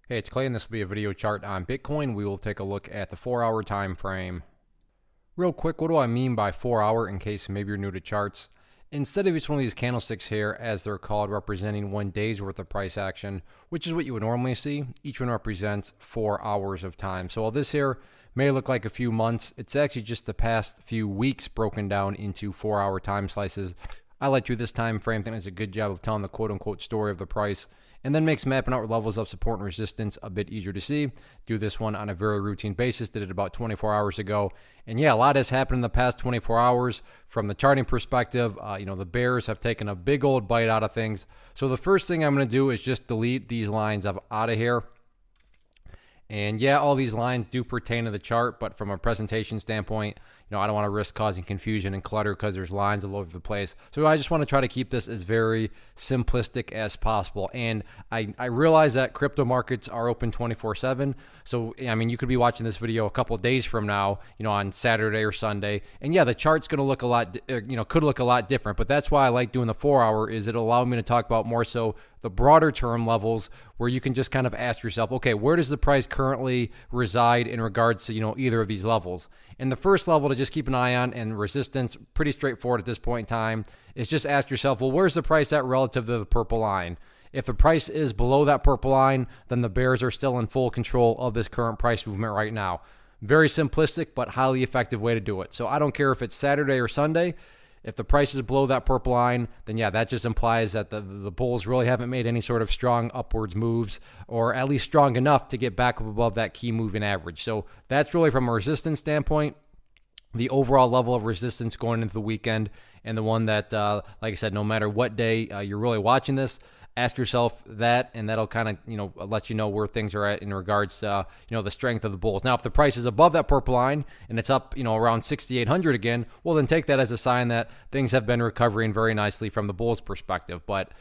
Hey, it's Clay, and this will be a video chart on Bitcoin. We will take a look at the 4-hour time frame. Real quick, what do I mean by 4-hour in case maybe you're new to charts? Instead of each one of these candlesticks here, as they're called, representing 1 day's worth of price action, which is what you would normally see, each one represents 4 hours of time. So while this here may look like a few months, it's actually just the past few weeks broken down into 4-hour time slices. I like to this time frame. I think it's a good job of telling the quote-unquote story of the price, and then makes mapping out levels of support and resistance a bit easier to see. Do this one on a very routine basis. Did it about 24 hours ago. And yeah, a lot has happened in the past 24 hours from the charting perspective. The bears have taken a big old bite out of things. So the first thing I'm going to do is just delete these lines out of here. And yeah, all these lines do pertain to the chart, but from a presentation standpoint, I don't want to risk causing confusion and clutter because there's lines all over the place. So I just want to try to keep this as very simplistic as possible. And I realize that crypto markets are open 24/7. So, you could be watching this video a couple of days from now, on Saturday or Sunday. And yeah, the chart's going to look a lot, could look a lot different. But that's why I like doing the 4-hour, is it'll allow me to talk about more so the broader term levels where you can just kind of ask yourself, okay, where does the price currently reside in regards to, either of these levels? And the first level to just keep an eye on, and resistance, pretty straightforward at this point in time, is just ask yourself, well, where's the price at relative to the purple line? If the price is below that purple line, then the bears are still in full control of this current price movement right now. Very simplistic, but highly effective way to do it. So I don't care if it's Saturday or Sunday. If the price is below that purple line, then yeah, that just implies that the bulls really haven't made any sort of strong upwards moves, or at least strong enough to get back up above that key moving average. So that's really, from a resistance standpoint, the overall level of resistance going into the weekend, and the one that, like I said, no matter what day you're really watching this, ask yourself that, and that'll kind of, let you know where things are at in regards to, the strength of the bulls. Now, if the price is above that purple line and it's up, around 6,800 again, well, then take that as a sign that things have been recovering very nicely from the bulls' perspective. But,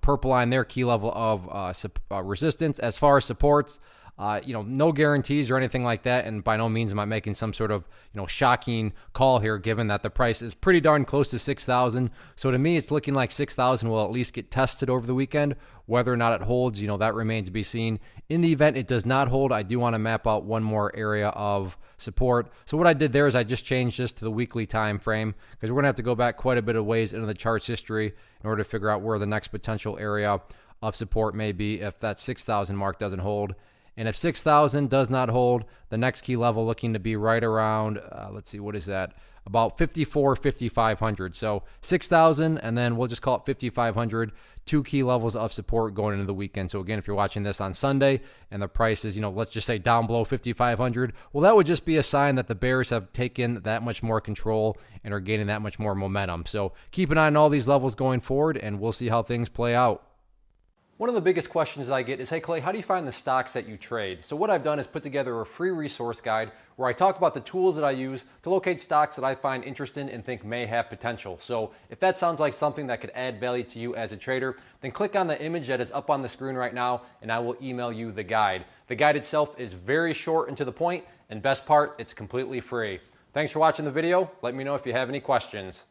purple line there, key level of resistance. As far as supports, no guarantees or anything like that, and by no means am I making some sort of, shocking call here, given that the price is pretty darn close to 6,000. So to me, it's looking like 6,000 will at least get tested over the weekend. Whether or not it holds, that remains to be seen. In the event it does not hold, I do want to map out one more area of support. So what I did there is I just changed this to the weekly time frame, because we're going to have to go back quite a bit of ways into the chart's history in order to figure out where the next potential area of support may be if that 6,000 mark doesn't hold. And if 6,000 does not hold, the next key level looking to be right around, let's see, what is that? About 5,500. So 6,000, and then we'll just call it 5,500. Two key levels of support going into the weekend. So again, if you're watching this on Sunday and the price is, let's just say down below 5,500, well, that would just be a sign that the bears have taken that much more control and are gaining that much more momentum. So keep an eye on all these levels going forward, and we'll see how things play out. One of the biggest questions that I get is, hey Clay, how do you find the stocks that you trade? So what I've done is put together a free resource guide where I talk about the tools that I use to locate stocks that I find interesting and think may have potential. So if that sounds like something that could add value to you as a trader, then click on the image that is up on the screen right now, and I will email you the guide. The guide itself is very short and to the point, and best part, it's completely free. Thanks for watching the video. Let me know if you have any questions.